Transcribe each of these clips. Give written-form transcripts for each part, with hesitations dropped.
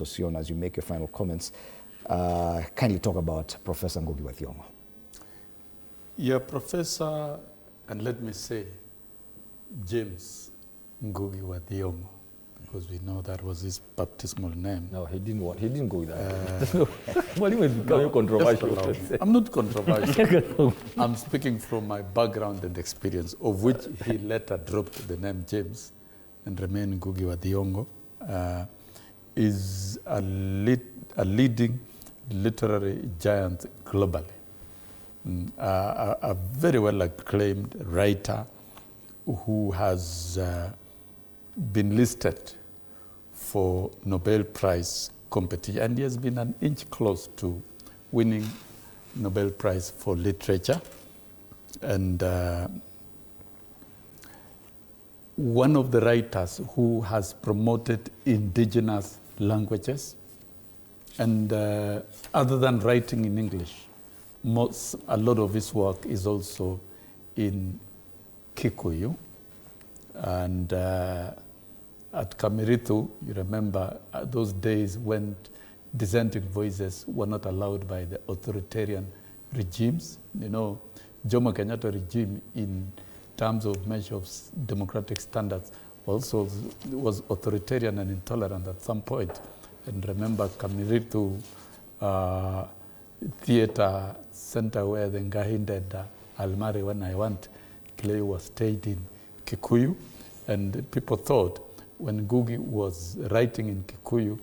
Sosion, as you make your final comments, kindly talk about Professor Ngugi wa Thiong'o. Yeah, Professor, and let me say, James Ngugi wa Thiong'o, because we know that was his baptismal name. No, he didn't go there. Well, he was becoming controversial. I'm not controversial. I'm speaking from my background and experience, of which he later dropped the name James and remained Ngugi wa Thiong'o. Is a leading literary giant globally. A very well acclaimed writer who has been listed for Nobel Prize competition, and he has been an inch close to winning Nobel Prize for literature. And one of the writers who has promoted indigenous languages, and other than writing in English, a lot of his work is also in Kikuyu. And at Kamiritu, you remember those days when dissenting voices were not allowed by the authoritarian regimes. You know, Jomo Kenyatta regime, in terms of measure of democratic standards, also was authoritarian and intolerant at some point. And remember Kamiritu theater center where the Ngahinded Almari When I Want play was staged in Kikuyu. And people thought when Ngugi was writing in Kikuyu,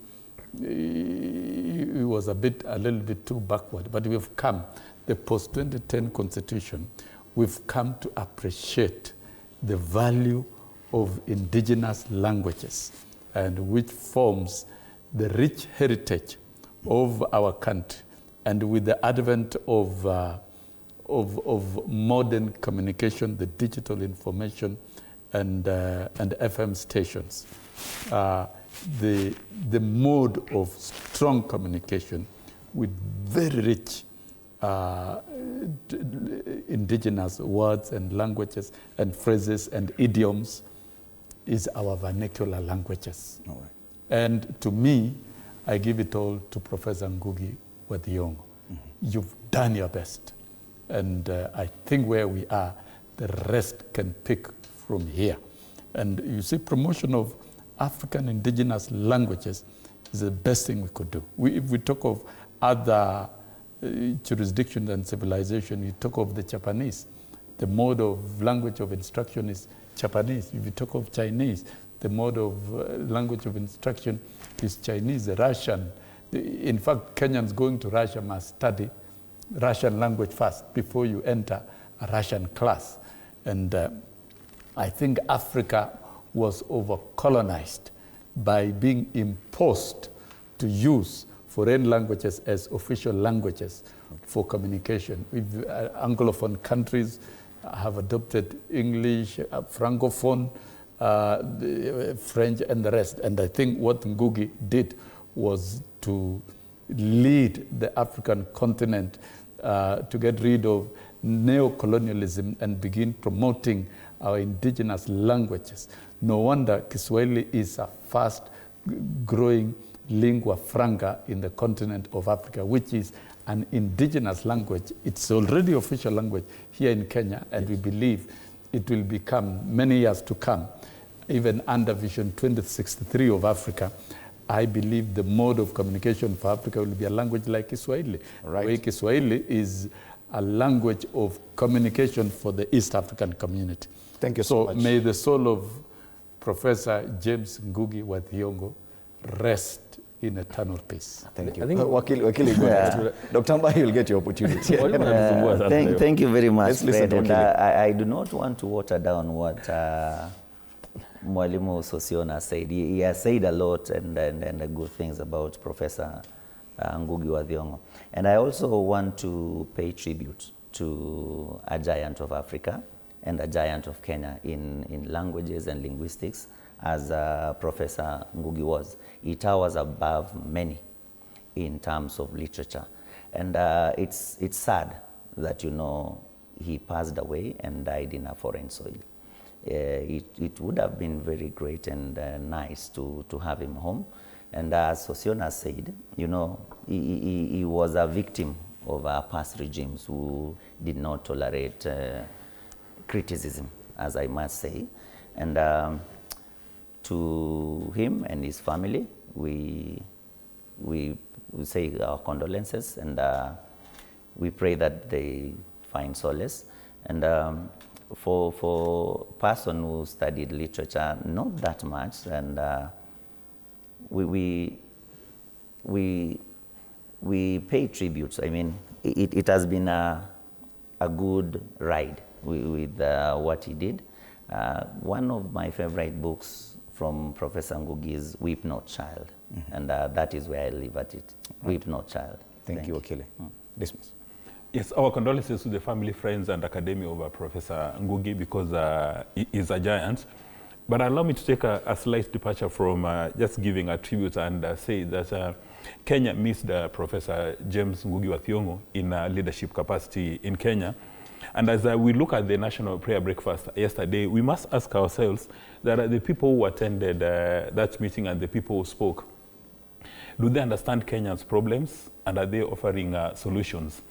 he was a little bit too backward. But we've come, the post-2010 constitution, we've come to appreciate the value of indigenous languages, and which forms the rich heritage of our country. And with the advent of modern communication, the digital information, and FM stations, the mode of strong communication with very rich indigenous words and languages and phrases and idioms is our vernacular languages. All right. And to me, I give it all to Professor Ngugi wa Thiong'o. Mm-hmm. You've done your best. And I think where we are, the rest can pick from here. And you see, promotion of African indigenous languages is the best thing we could do. If we talk of other jurisdictions and civilization, you talk of the Japanese. The mode of language of instruction is Japanese. If you talk of Chinese, the mode of language of instruction is Chinese, the Russian. In fact, Kenyans going to Russia must study Russian language first before you enter a Russian class. And I think Africa was over-colonized by being imposed to use foreign languages as official languages for communication. Anglophone countries have adopted English, Francophone, French, and the rest. And I think what Ngugi did was to lead the African continent to get rid of neo-colonialism and begin promoting our indigenous languages. No wonder Kiswahili is a fast-growing lingua franca in the continent of Africa, which is an indigenous language. It's already official language here in Kenya, and we believe it will become, many years to come, even under Vision 2063 of Africa, I believe the mode of communication for Africa will be a language like Kiswahili. Right. Where Kiswahili is a language of communication for the East African community. Thank you so much. May the soul of Professor James Ngugi wa Thiong'o rest in eternal peace. Thank you. I think Wakili, Dr. Mbahi will get your opportunity. Thank you very much, Let's listen Fred. to And I do not want to water down what Mwalimu Sosion has said. He has said a lot and good things about Professor Ngugi wa Thiong'o. And I also want to pay tribute to a giant of Africa and a giant of Kenya in languages and linguistics, as Professor Ngugi was. He towers above many in terms of literature. And it's sad that, you know, he passed away and died in a foreign soil. It would have been very great and nice to have him home. And as Sosiona said, you know, he was a victim of past regimes who did not tolerate criticism, as I must say. And to him and his family, we say our condolences, and we pray that they find solace. And for person who studied literature, not that much, and we pay tributes. I mean, it has been a good ride with what he did. One of my favorite books from Professor Ngugi is Weep Not Child, and that is where I leave at it. Weep Not Child. Thank you, Okile. Dismiss. Yes, our condolences to the family, friends, and academy of Professor Ngugi, because he is a giant. But allow me to take a slight departure from just giving a tribute and say that Kenya missed Professor James Ngugi wa Thiong'o in leadership capacity in Kenya. And as we look at the National Prayer Breakfast yesterday, we must ask ourselves that the people who attended that meeting and the people who spoke, do they understand Kenya's problems, and are they offering solutions?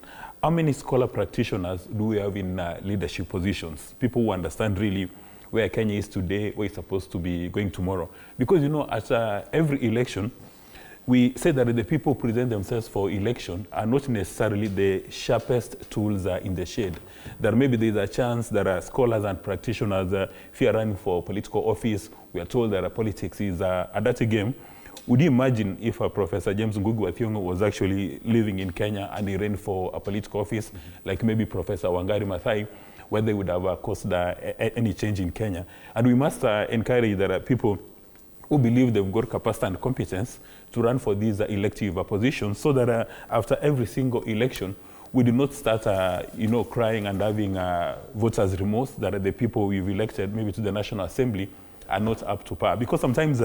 How many scholar practitioners do we have in leadership positions? People who understand really where Kenya is today, where it's supposed to be going tomorrow. Because, you know, at every election, we say that the people who present themselves for election are not necessarily the sharpest tools in the shade. That maybe there's a chance that scholars and practitioners fear running for political office. We are told that politics is a dirty game. Would you imagine if Professor James Ngugi wa Thiong'o was actually living in Kenya and he ran for a political office, like maybe Professor Wangari Maathai, where they would have caused any change in Kenya? And we must encourage that people who believe they've got capacity and competence to run for these elective positions, so that after every single election, we do not start, you know, crying and having voters' remorse that the people we've elected, maybe to the National Assembly, are not up to par. Because sometimes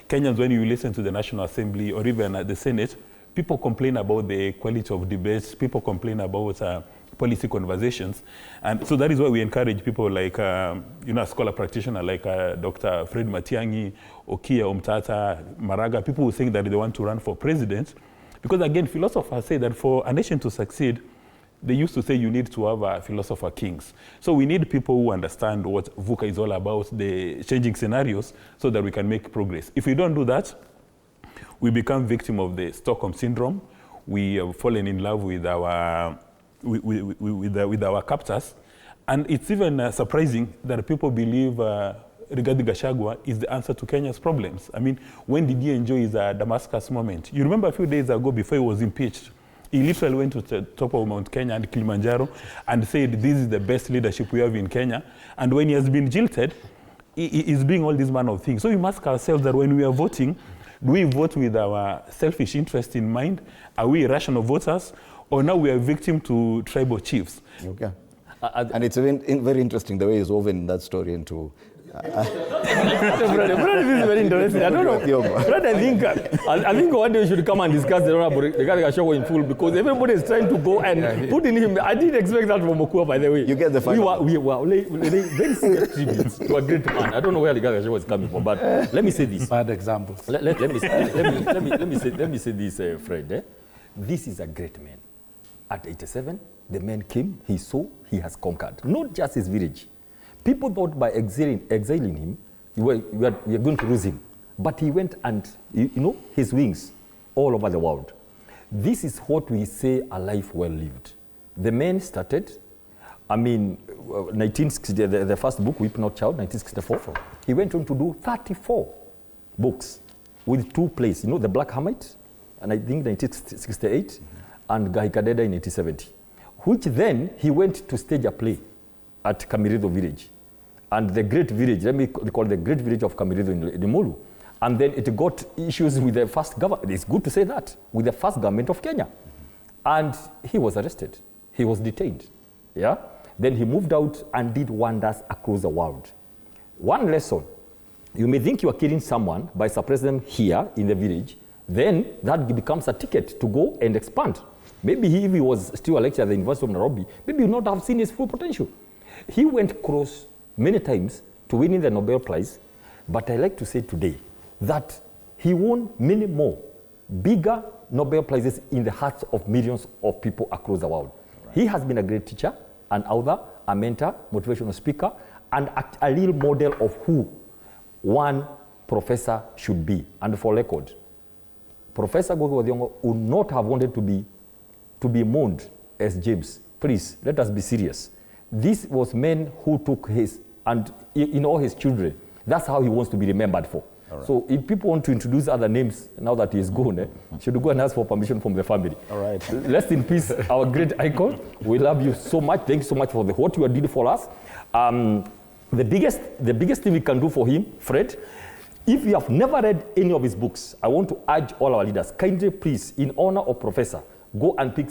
Kenyans, when you listen to the National Assembly or even the Senate, people complain about the quality of debates, people complain about policy conversations. And so that is why we encourage people like, you know, a scholar practitioner like Dr. Fred Matiang'i, Okia Omtata, Maraga, people who think that they want to run for president. Because again, philosophers say that for a nation to succeed, they used to say you need to have philosopher kings. So we need people who understand what VUCA is all about, the changing scenarios, so that we can make progress. If we don't do that, we become victim of the Stockholm syndrome. We have fallen in love with our with our captors, and it's even surprising that people believe Rigathi Gachagua is the answer to Kenya's problems. I mean, when did he enjoy his Damascus moment? You remember a few days ago, before he was impeached, he literally went to the top of Mount Kenya and Kilimanjaro and said, this is the best leadership we have in Kenya. And when he has been jilted, he is doing all these manner of things. So we must ask ourselves that when we are voting, do we vote with our selfish interest in mind? Are we rational voters? Or now we are victim to tribal chiefs? Okay. And it's very interesting the way he's woven that story into... Brother, this is very interesting. I don't know. Brother, I think one day we should come and discuss the Rigathi Gachagua in full, because everybody is trying to go and put in him. I didn't expect that from Okua, by the way. You get the final. We were very serious tributes to a great man. I don't know where Rigathi Gachagua is coming from, but let me say this. Bad examples. Let me say this, Fred. This is a great man. At 87, the man came, he saw, he has conquered. Not just his village. People thought by exiling him, we are going to lose him. But he went and, you know, his wings all over the world. This is what we say a life well lived. The man started, I mean, 1960, the first book, Weep Not Child, 1964. He went on to do 34 books with 2 plays. You know, The Black Hermit, and I think 1968, and Gahikadeda in 1970. Which then he went to stage a play at Kamirido village. And the great village, let me call it the great village of Kamirido in Limuru. And then it got issues with the first government, it's good to say that, with the first government of Kenya. And he was arrested, he was detained, yeah? Then he moved out and did wonders across the world. One lesson, you may think you are killing someone by suppressing them here in the village, then that becomes a ticket to go and expand. Maybe if he was still a lecturer at the University of Nairobi, maybe he would not have seen his full potential. He went close many times to winning the Nobel Prize, but I like to say today that He won many more, bigger Nobel Prizes in the hearts of millions of people across the world. Right. He has been a great teacher, an author, a mentor, motivational speaker, and a real model of who one professor should be. And for record, Professor Ngugi Thiong'o would not have wanted to be mourned as James. Please, let us be serious. This was men who took his, and in all his children, that's how he wants to be remembered for. Right. So if people want to introduce other names now that he is gone, should go and ask for permission from the family. All right. Rest in peace, our great icon. We love you so much. Thank you so much for what you did for us. The biggest thing we can do for him, Fred, if you have never read any of his books, I want to urge all our leaders, kindly please, in honor of Professor, go and pick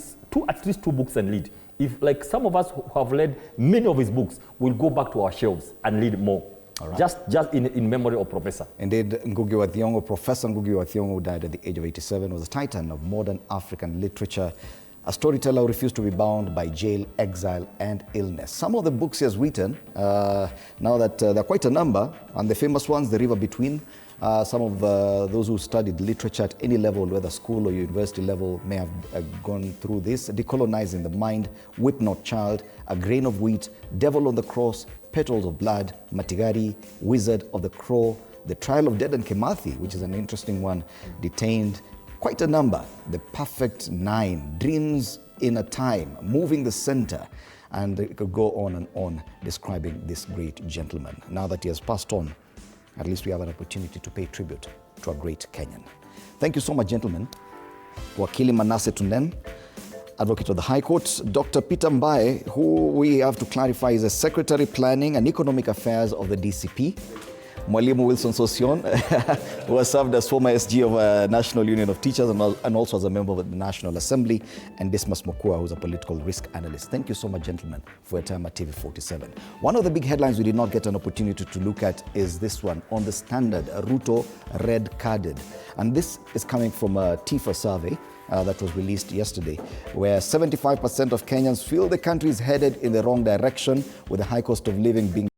at least two books and read. If, like some of us who have read many of his books, we'll go back to our shelves and read more. Right. Just in memory of Professor. Indeed, Ngugi Thiong'o, Professor Ngugi Thiong'o, who died at the age of 87, was a titan of modern African literature, a storyteller who refused to be bound by jail, exile, and illness. Some of the books he has written, now that there are quite a number, and the famous ones, The River Between. Some of those who studied literature at any level, whether school or university level, may have gone through this. Decolonizing the Mind, Whip Not Child, A Grain of Wheat, Devil on the Cross, Petals of Blood, Matigari, Wizard of the Crow, The Trial of Dedan Kimathi, which is an interesting one, Detained, quite a number, The Perfect Nine, Dreams in a Time, Moving the Center, and it could go on and on describing this great gentleman. Now that he has passed on, at least we have an opportunity to pay tribute to a great Kenyan. Thank you so much, gentlemen. Wakili Manasseh Tunen, Advocate of the High Court, Dr. Peter Mbae, who we have to clarify is the Secretary Planning and Economic Affairs of the DCP. Mwalimu Wilson Sosion, who has served as former SG of National Union of Teachers and also as a member of the National Assembly, and Dismas Mokua, who's a political risk analyst. Thank you so much, gentlemen, for your time at TV47. One of the big headlines we did not get an opportunity to look at is this one, on the Standard, Ruto red-carded. And this is coming from a TIFA survey that was released yesterday, where 75% of Kenyans feel the country is headed in the wrong direction, with the high cost of living being